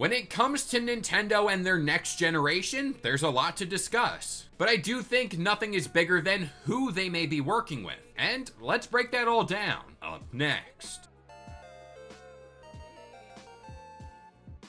When it comes to Nintendo and their next generation, there's a lot to discuss. But I do think nothing is bigger than who they may be working with. And let's break that all down up next.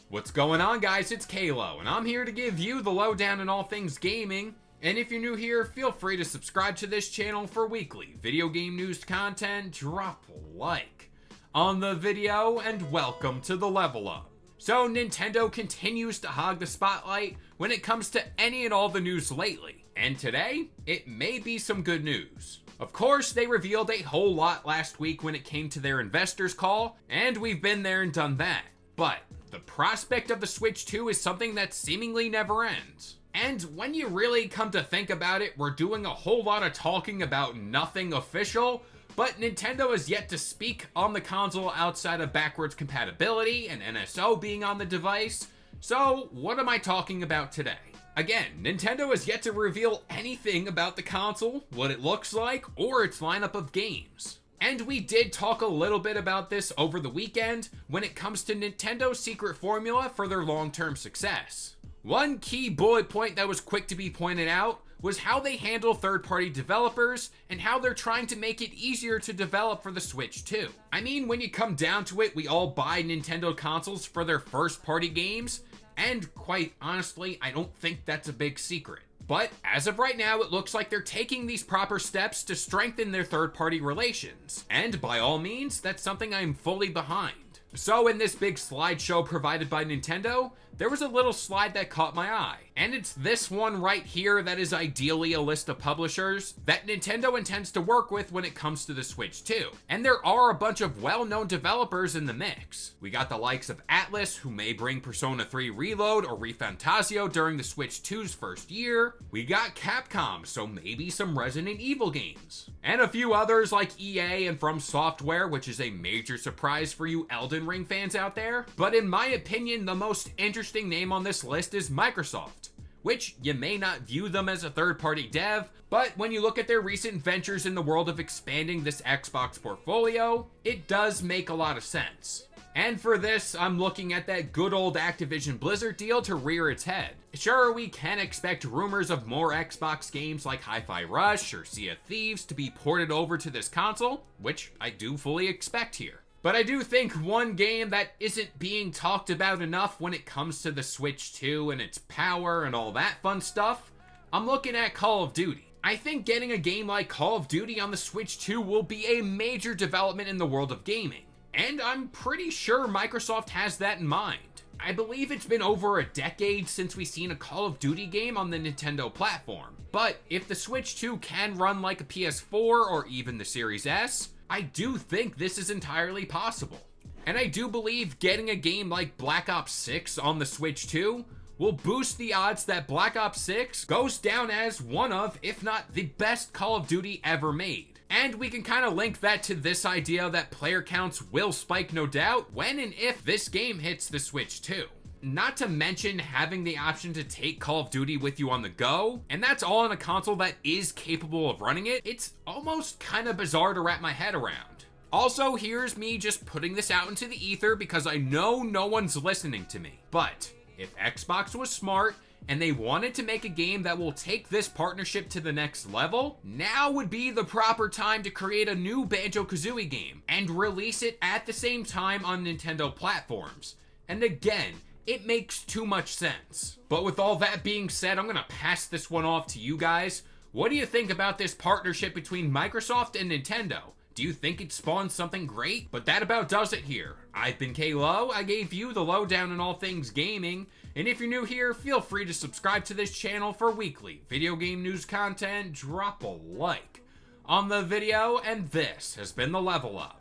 What's going on, guys? It's Kalo, and I'm here to give you the lowdown on all things gaming. And if you're new here, feel free to subscribe to this channel for weekly video game news content. Drop a like on the video, and welcome to the Level Up. So Nintendo continues to hog the spotlight when it comes to any and all the news lately. And today, it may be some good news. Of course, they revealed a whole lot last week when it came to their investors call, and we've been there and done that. But the prospect of the Switch 2 is something that seemingly never ends. And when you really come to think about it, we're doing a whole lot of talking about nothing official, but Nintendo has yet to speak on the console outside of backwards compatibility and NSO being on the device. So what am I talking about today? Again, Nintendo has yet to reveal anything about the console, what it looks like, or its lineup of games. And we did talk a little bit about this over the weekend when it comes to Nintendo's secret formula for their long-term success. One key bullet point that was quick to be pointed out was how they handle third-party developers and how they're trying to make it easier to develop for the Switch 2. I mean, when you come down to it, we all buy Nintendo consoles for their first-party games, and quite honestly, I don't think that's a big secret. But as of right now, it looks like they're taking these proper steps to strengthen their third-party relations. And by all means, that's something I'm fully behind. So in this big slideshow provided by Nintendo, there was a little slide that caught my eye. And it's this one right here that is ideally a list of publishers that Nintendo intends to work with when it comes to the Switch 2. And there are a bunch of well-known developers in the mix. We got the likes of Atlus, who may bring Persona 3 Reload or ReFantazio during the Switch 2's first year. We got Capcom, so maybe some Resident Evil games. And a few others like EA and From Software, which is a major surprise for you Elden Ring fans out there. But in my opinion, the most interesting name on this list is Microsoft, which you may not view them as a third-party dev, but when you look at their recent ventures in the world of expanding this Xbox portfolio, it does make a lot of sense. And for this, I'm looking at that good old Activision Blizzard deal to rear its head. Sure, we can expect rumors of more Xbox games like Hi-Fi Rush or Sea of Thieves to be ported over to this console, which I do fully expect here. But I do think one game that isn't being talked about enough when it comes to the Switch 2 and its power and all that fun stuff, I'm looking at Call of Duty. I think getting a game like Call of Duty on the Switch 2 will be a major development in the world of gaming. And I'm pretty sure Microsoft has that in mind. I believe it's been over a decade since we've seen a Call of Duty game on the Nintendo platform. But if the Switch 2 can run like a PS4 or even the Series S, I do think this is entirely possible. And I do believe getting a game like Black Ops 6 on the Switch 2 will boost the odds that Black Ops 6 goes down as one of, if not the best Call of Duty ever made. And we can kind of link that to this idea that player counts will spike, no doubt, when and if this game hits the Switch 2. Not to mention having the option to take Call of Duty with you on the go, and that's all on a console that is capable of running it. It's almost kind of bizarre to wrap my head around. Also, here's me just putting this out into the ether because I know no one's listening to me. But if Xbox was smart and they wanted to make a game that will take this partnership to the next level, now would be the proper time to create a new Banjo-Kazooie game and release it at the same time on Nintendo platforms. And again, it makes too much sense. But with all that being said, I'm gonna pass this one off to you guys. What do you think about this partnership between Microsoft and Nintendo? Do you think it spawns something great? But that about does it here. I've been Kalo. I gave you the lowdown on all things gaming. And if you're new here, feel free to subscribe to this channel for weekly video game news content. Drop a like on the video, and this has been the Level Up.